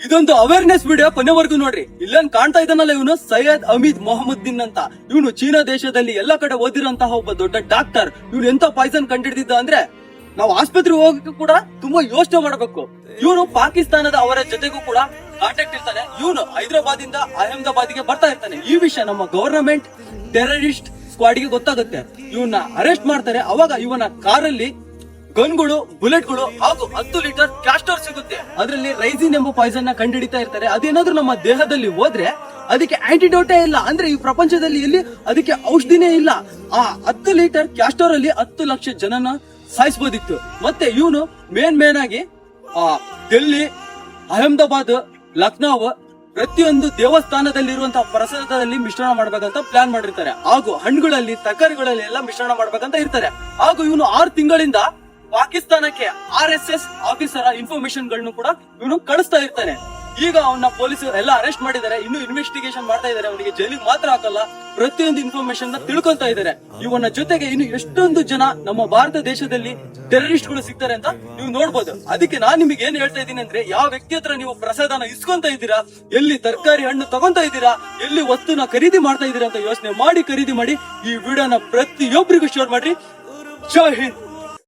ಇದೊಂದು awareness video ಕೊನೆವರೆಗೂ ನೋಡ್ರಿ. ಇಲ್ಲೇನ್ ಕಾಣ್ತಾ ಇದ್ದಾನಲ್ಲ, ಇವನು ಸೈಯದ್ ಅಮೀದ್ ಮೊಹಮ್ಮದ್ದೀನ್ ಅಂತ. ಇವನು ಚೀನಾ ದೇಶದಲ್ಲಿ ಎಲ್ಲ ಕಡೆ ಓದಿರಂತಹ ಒಬ್ಬ ದೊಡ್ಡ ಡಾಕ್ಟರ್. ಇವನು ಎಂತ ಪಾಯ್ಸನ್ ಕಂಡಿಡಿದಿದ್ದ ಅಂದ್ರೆ ನಾವು ಆಸ್ಪತ್ರೆಗೆ ಹೋಗಕ್ಕೆ ಕೂಡ ತುಂಬಾ ಯೋಚನೆ ಮಾಡಬೇಕು. ಇವನು ಪಾಕಿಸ್ತಾನದ ಅವರ ಜೊತೆಗೂ ಕೂಡ ಕಾಂಟ್ಯಾಕ್ಟ್ ಇರ್ತಾನೆ. ಇವನು ಹೈದರಾಬಾದ್ ಇಂದ ಅಹಮದಾಬಾದ್ಗೆ ಬರ್ತಾ ಇರ್ತಾನೆ. ಈ ವಿಷಯ ನಮ್ಮ ಗವರ್ನಮೆಂಟ್ ಟೆರರಿಸ್ಟ್ ಸ್ಕ್ವಾಡ್ಗೆ ಗೊತ್ತಾಗುತ್ತೆ. ಇವನ್ನ ಅರೆಸ್ಟ್ ಮಾಡ್ತಾರೆ. ಅವಾಗ ಇವನ ಕಾರಲ್ಲಿ ಗನ್ಗಳು, ಬುಲೆಟ್ಗಳು ಹಾಗೂ 10 ಲೀಟರ್ ಕ್ಯಾಸ್ಟರ್ ಸಿಗುತ್ತೆ. ಅದರಲ್ಲಿ ರೈಸಿನ್ ಎಂಬ ಪಾಯ್ಸನ್ ನ ಕಂಡುಹಿಡಿತಾ ಇರ್ತಾರೆ. ಅದೇನಾದ್ರೂ ನಮ್ಮ ದೇಹದಲ್ಲಿ ಹೋದ್ರೆ ಅದಕ್ಕೆ ಆಂಟಿಡೋಟೇ ಇಲ್ಲ. ಅಂದ್ರೆ ಈ ಪ್ರಪಂಚದಲ್ಲಿ ಎಲ್ಲಿ ಅದಕ್ಕೆ ಔಷಧಿನೇ ಇಲ್ಲ. ಆ 10 ಲೀಟರ್ ಕ್ಯಾಸ್ಟರ್ ಅಲ್ಲಿ 10 ಲಕ್ಷ ಜನನ ಸಾಯಿಸಬಹುದಿತ್ತು. ಮತ್ತೆ ಇವನು ಮೇನ್ ಆಗಿ ಡೆಲ್ಲಿ, ಅಹಮದಾಬಾದ್, ಲಕ್ನೋ ಪ್ರತಿಯೊಂದು ದೇವಸ್ಥಾನದಲ್ಲಿರುವಂತಹ ಪ್ರಸಾದದಲ್ಲಿ ಮಿಶ್ರಣ ಮಾಡ್ಬೇಕಂತ ಪ್ಲಾನ್ ಮಾಡಿರ್ತಾರೆ. ಹಾಗೂ ಹಣ್ಣುಗಳಲ್ಲಿ, ತರಕಾರಿಗಳಲ್ಲಿ ಎಲ್ಲ ಮಿಶ್ರಣ ಮಾಡ್ಬೇಕಂತ ಇರ್ತಾರೆ. ಹಾಗೂ ಇವನು 6 ತಿಂಗಳಿಂದ ಪಾಕಿಸ್ತಾನಕ್ಕೆ RSS ಆಫೀಸರ್ ಇನ್ಫಾರ್ಮೇಶನ್ ಗಳನ್ನು ಕೂಡ ಇವನು ಕಳಿಸ್ತಾ ಇರ್ತಾನೆ. ಈಗ ಅವನ್ನ ಪೊಲೀಸರು ಎಲ್ಲ ಅರೆಸ್ಟ್ ಮಾಡಿದ್ದಾರೆ. ಇನ್ನು ಇನ್ವೆಸ್ಟಿಗೇಷನ್ ಮಾಡ್ತಾ ಇದ್ದಾರೆ. ಅವನಿಗೆ ಜೈಲಿಗೆ ಮಾತ್ರ ಹಾಕಲ್ಲ, ಪ್ರತಿಯೊಂದು ಇನ್ಫಾರ್ಮೇಶನ್ ನ ತಿಳ್ಕೊಂತಾ ಇದ್ದಾರೆ. ಇವನ ಜೊತೆಗೆ ಇನ್ನು ಎಷ್ಟೊಂದು ಜನ ನಮ್ಮ ಭಾರತ ದೇಶದಲ್ಲಿ ಟೆರರಿಸ್ಟ್ ಗಳು ಸಿಗ್ತಾರೆ ಅಂತ ನೀವು ನೋಡ್ಬೋದು. ಅದಕ್ಕೆ ನಾನ್ ನಿಮಗೆ ಏನ್ ಹೇಳ್ತಾ ಇದ್ದೀನಿ ಅಂದ್ರೆ, ಯಾವ ವ್ಯಕ್ತಿ ಹತ್ರ ನೀವು ಪ್ರಸಾದನ ಇಸ್ಕೊಂತ ಇದ್ದೀರಾ, ಎಲ್ಲಿ ತರಕಾರಿ ಹಣ್ಣು ತಗೊಂತ ಇದ್ದೀರಾ, ಎಲ್ಲಿ ವಸ್ತುನ ಖರೀದಿ ಮಾಡ್ತಾ ಇದ್ದೀರಾ ಅಂತ ಯೋಚನೆ ಮಾಡಿ ಖರೀದಿ ಮಾಡಿ. ಈ ವಿಡಿಯೋನ ಪ್ರತಿಯೊಬ್ಬರಿಗೂ ಶೇರ್ ಮಾಡ್ರಿ. ಜೈ ಹಿಂದ್.